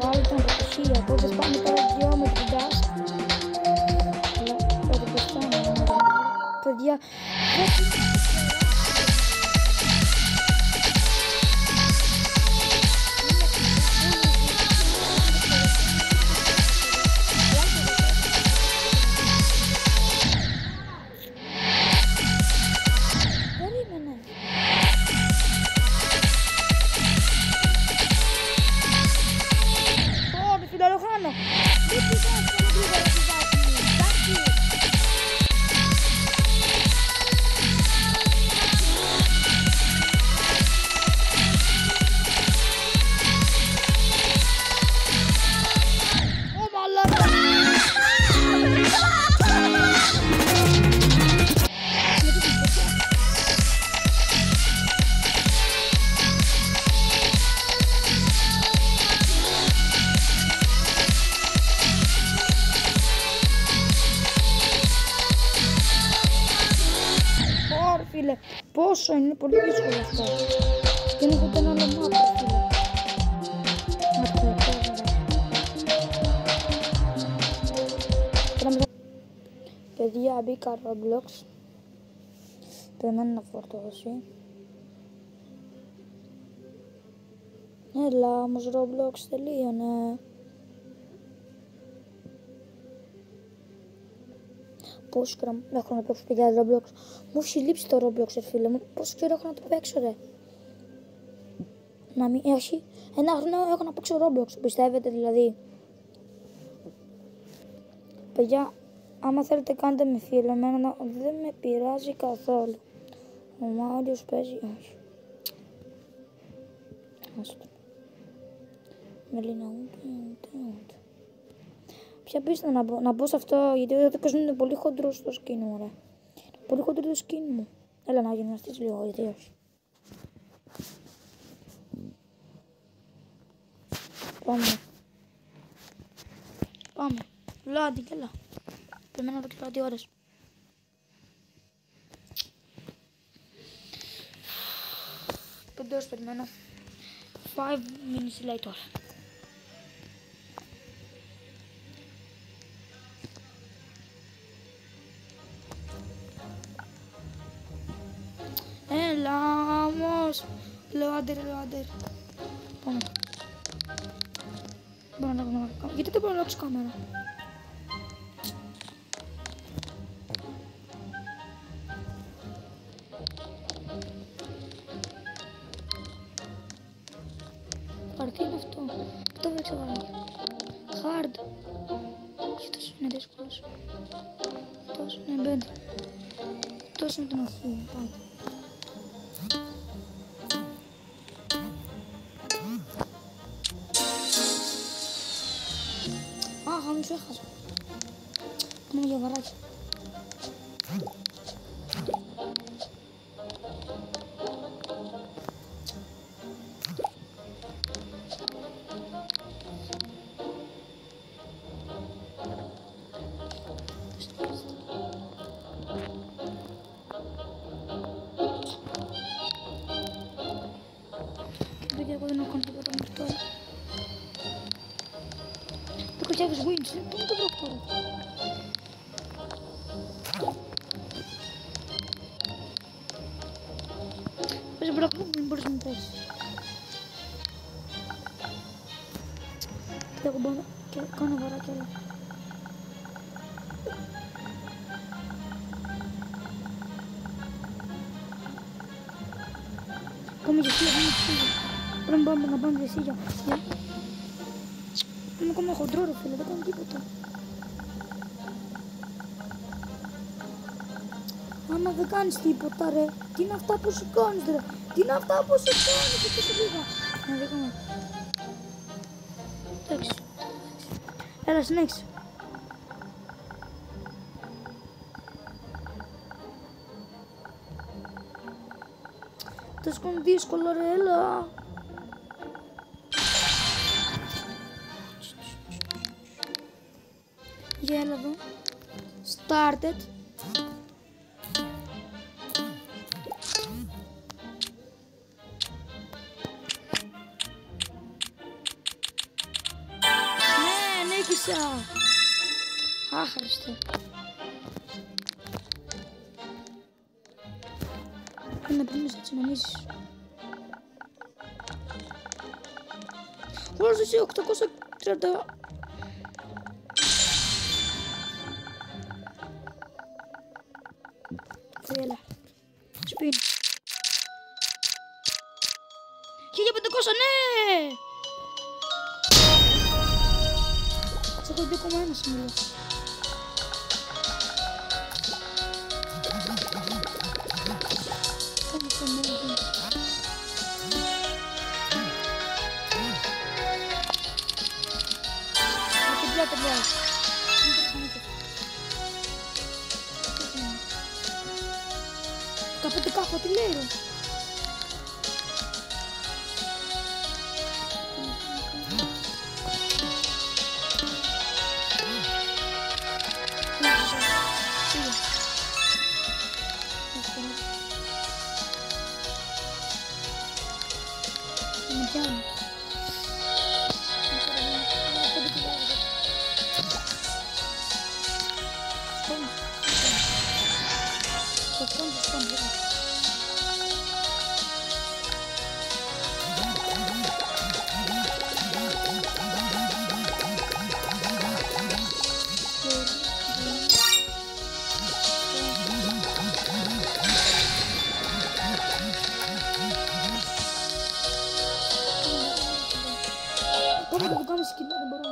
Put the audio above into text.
Πάλι ήταν αποτυχία, οπότε πάμε τώρα Geometry Dash. Αλλά πρώτα πετάμε, παιδιά. Φίλε, πόσο είναι πολύ δύσκολο αυτό. Και είναι ούτε ένα άλλο μάπα, φίλε. Παιδιά, μπήκα Roblox. Περιμένω να φορτώσει. Έλα, όμως Roblox τελείωνε. Πόσο καιρό έχω να παίξω, παιδιά, Roblox. Μου έχει λείψει το Roblox, φίλε μου. Πόσο καιρό έχω να το παίξω, ρε. Να μην έχει. Ένα χρόνο έχω να παίξω Roblox, πιστεύετε δηλαδή. Παιδιά, άμα θέλετε κάντε με φίλο, εμένα δεν με πειράζει καθόλου. Ο Μάριος παίζει, όχι. Άστο. Μελίνα, ούτε. Ποια πίστα να μπω σε αυτό, γιατί ο δικός μου είναι πολύ χοντρό στο skin μου, ρε. Πολύ χοντρό το skin μου. Έλα να γυμναστείς λίγο, γιατί όχι. Πάμε. Λάντι, έλα. Περιμένω να παίξω 5 ώρες. Πέντε ώρες περιμένω. 5 minutes later. Έλα όμως. Λέω άντερ. Πάμε. Μπορώ να κάνω. Γιατί δεν μπορώ να αλλάξω κάμερα. Τι είναι αυτό. Αυτό δεν ξέρω. Hard. Αυτός είναι δύσκολος. Αυτός είναι bed. Αυτός είναι την αρχή. Πάμε. Αχ, μη σου έχασα. Πάμε για βαράκι. Εγώ δεν έχω κάνει τίποτα μέχρι τώρα. Το κοτσιάβεις wins, πού είναι το βρω. Πες μπρόκο, μην μπορείς να μην πέσεις. Και εγώ μπορώ και κάνω βαράκια όλα. Πάμε για σίγα, πρέπει να πάμε για σίγα. Είμαι ακόμα χοντρό ρε φίλε, δεν κάνω τίποτα. Άμα δεν κάνεις τίποτα ρε, τι είναι αυτά που σου κάνεις ρε. Τι είναι αυτά που σου κάνεις, και σου πήγα. Να δεν κάνω. Εντάξει. Έλα συνέχισε. Το σκόνη δύσκολο ρε, έλα. Για έλα εδώ. Started. νίκησα. Άχρηστο. Να πλύνεις έτσι νομίζεις. Όλος εσύ 830. Έλα. Σπίν. 1500, ναι! Σε έχω 2,1 σήμερα. Κάπου τι λέει ρε. Πάμε να το κάνουμε σκηνά, δεν μπορώ.